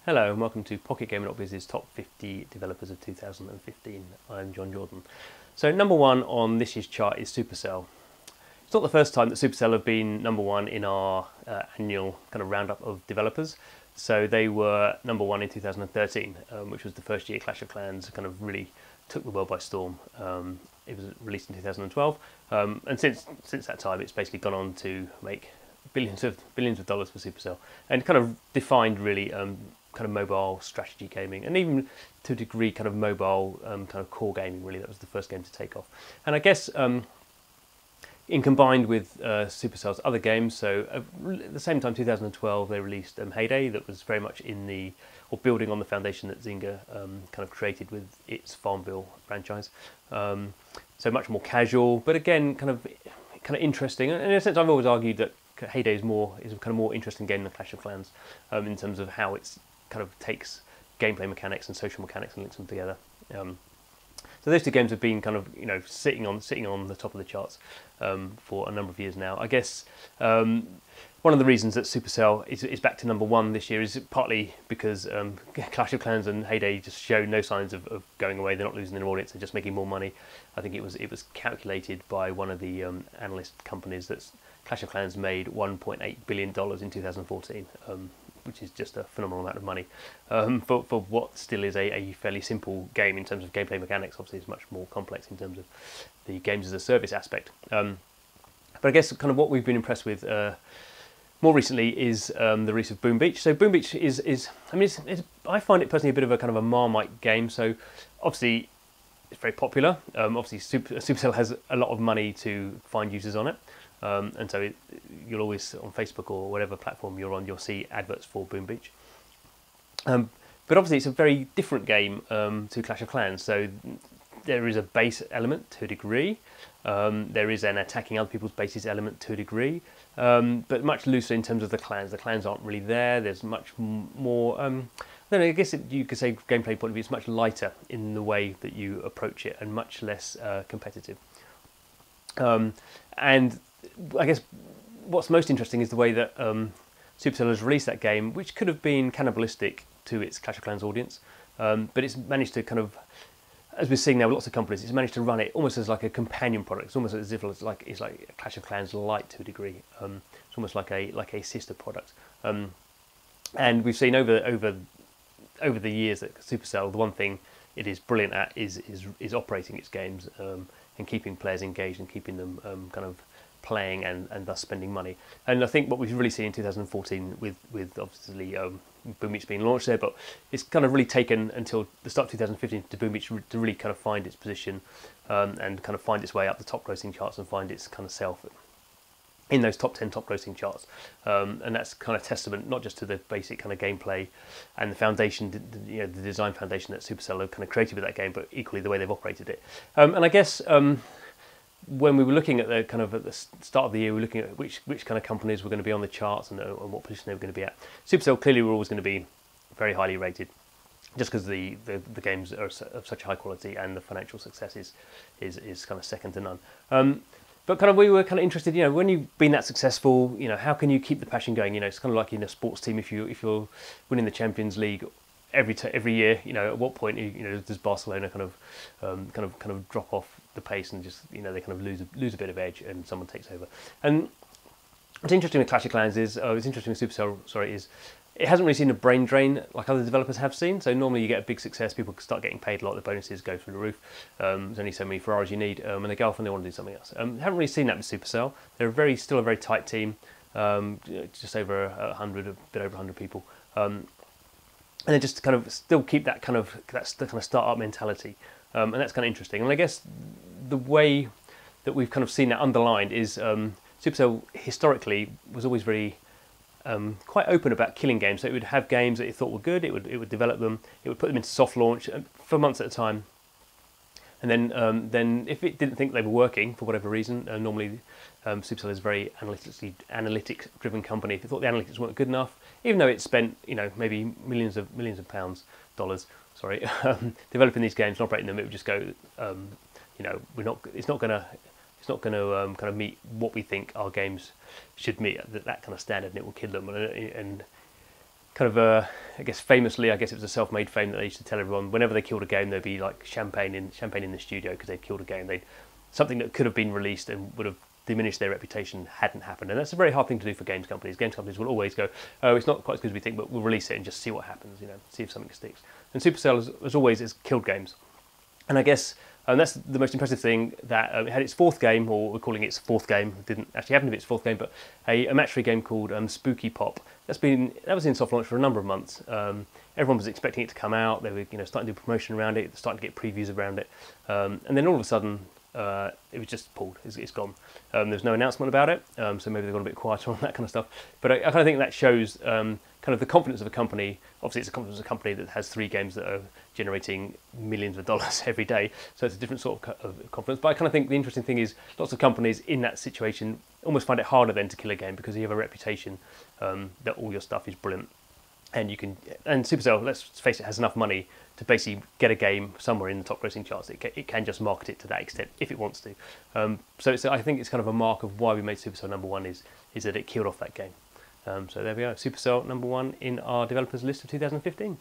Hello and welcome to PocketGamer.biz's Top 50 Developers of 2015. I'm Jon Jordan. So number one on this year's chart is Supercell. It's not the first time that Supercell have been number one in our annual kind of roundup of developers. So they were number one in 2013, which was the first year Clash of Clans kind of really took the world by storm. It was released in 2012, and since that time it's basically gone on to make billions of dollars for Supercell, and kind of defined really kind of mobile strategy gaming, and even to a degree kind of mobile kind of core gaming. Really, that was the first game to take off. And I guess in combined with Supercell's other games, so at the same time 2012 they released Heyday, that was very much building on the foundation that Zynga kind of created with its Farmville franchise. So much more casual, but again kind of interesting. And in a sense, I've always argued that Heyday is a kind of more interesting game than Clash of Clans in terms of how it's kind of takes gameplay mechanics and social mechanics and links them together. So those two games have been kind of sitting on the top of the charts for a number of years now. I guess one of the reasons that Supercell is back to number one this year is partly because Clash of Clans and Heyday just show no signs of going away. They're not losing their audience; they're just making more money. I think it was calculated by one of the analyst companies that Clash of Clans made $1.8 billion in 2014, which is just a phenomenal amount of money for what still is a fairly simple game in terms of gameplay mechanics. Obviously, it's much more complex in terms of the games as a service aspect. But I guess kind of what we've been impressed with more recently is the release of Boom Beach. So Boom Beach is I mean, I find it personally a bit of a kind of a Marmite game. So obviously it's very popular. Obviously Supercell has a lot of money to find users on it. And so you'll always, on Facebook or whatever platform you're on, you'll see adverts for Boom Beach. But obviously it's a very different game to Clash of Clans. So there is a base element to a degree. There is an attacking other people's bases element to a degree, but much looser in terms of the clans. The clans aren't really there. There's much more. I guess you could say, gameplay point of view, it's much lighter in the way that you approach it, and much less competitive. And I guess what's most interesting is the way that Supercell has released that game, which could have been cannibalistic to its Clash of Clans audience, but it's managed to kind of, as we're seeing now with lots of companies, it's managed to run it almost as like a companion product. It's almost as if it's like a Clash of Clans light to a degree. It's almost like a sister product. And we've seen over the years that Supercell, the one thing it is brilliant at is operating its games and keeping players engaged and keeping them kind of playing and thus spending money. And I think what we've really seen in 2014 with obviously Boom Beach being launched there, but it's kind of really taken until the start of 2015 to Boom Beach to really kind of find its position and kind of find its way up the top grossing charts and find its kind of self in those top 10 top grossing charts. And that's kind of testament not just to the basic kind of gameplay and the foundation, the design foundation that Supercell have kind of created with that game, but equally the way they've operated it. And I guess when we were looking at at the start of the year, we were looking at which kind of companies were going to be on the charts and what position they were going to be at. Supercell clearly were always going to be very highly rated, just because the games are of such high quality and the financial success is kind of second to none. But kind of we were kind of interested, when you've been that successful, how can you keep the passion going? It's kind of like in a sports team, if you're winning the Champions League every year, at what point does Barcelona kind of drop off the pace and just they kind of lose a bit of edge and someone takes over. And what's interesting with Clash of Clans is it's interesting with Supercell, is it hasn't really seen a brain drain like other developers have seen. So normally you get a big success, people start getting paid a lot, the bonuses go through the roof. There's only so many Ferraris you need, and they go off and they want to do something else. Haven't really seen that with Supercell. They're still a very tight team, just over 100, a bit over 100 people. And they just kind of still keep that kind of start-up mentality, and that's kind of interesting. And I guess the way that we've kind of seen that underlined is Supercell historically was always very quite open about killing games. So it would have games that it thought were good, it would develop them, it would put them into soft launch for months at a time, and then if it didn't think they were working for whatever reason, normally Supercell is a very analytics-driven company. If it thought the analytics weren't good enough, even though it spent maybe millions of dollars, developing these games and operating them, it would just go, it's not going to kind of meet what we think our games should meet, that kind of standard, and it will kill them. And kind of I guess famously, I guess it was a self-made fame that they used to tell everyone whenever they killed a game, there'd be like champagne in the studio because they'd killed a game. Something that could have been released and would have diminished their reputation hadn't happened, and that's a very hard thing to do for games companies. Games companies will always go, "Oh, it's not quite as good as we think, but we'll release it and just see what happens. See if something sticks." And Supercell, as always, has killed games, and I guess. And that's the most impressive thing, that it had its fourth game, or we're calling it its fourth game. It didn't actually happen to be its fourth game, but a match-3 game called Spooky Pop. That was in soft launch for a number of months. Everyone was expecting it to come out. They were starting to do promotion around it, starting to get previews around it, and then all of a sudden it was just pulled. It's gone. There's no announcement about it, so maybe they've gone a bit quieter on that kind of stuff. But I kind of think that shows kind of the confidence of a company. Obviously, it's the confidence of a company that has 3 games that are generating millions of dollars every day, so it's a different sort of confidence. But I kind of think the interesting thing is lots of companies in that situation almost find it harder then to kill a game because you have a reputation that all your stuff is brilliant, and Supercell, let's face it, has enough money to basically get a game somewhere in the top grossing charts. It can just market it to that extent if it wants to. So I think it's kind of a mark of why we made Supercell number 1 is that it killed off that game. So there we go, Supercell number 1 in our developers list of 2015.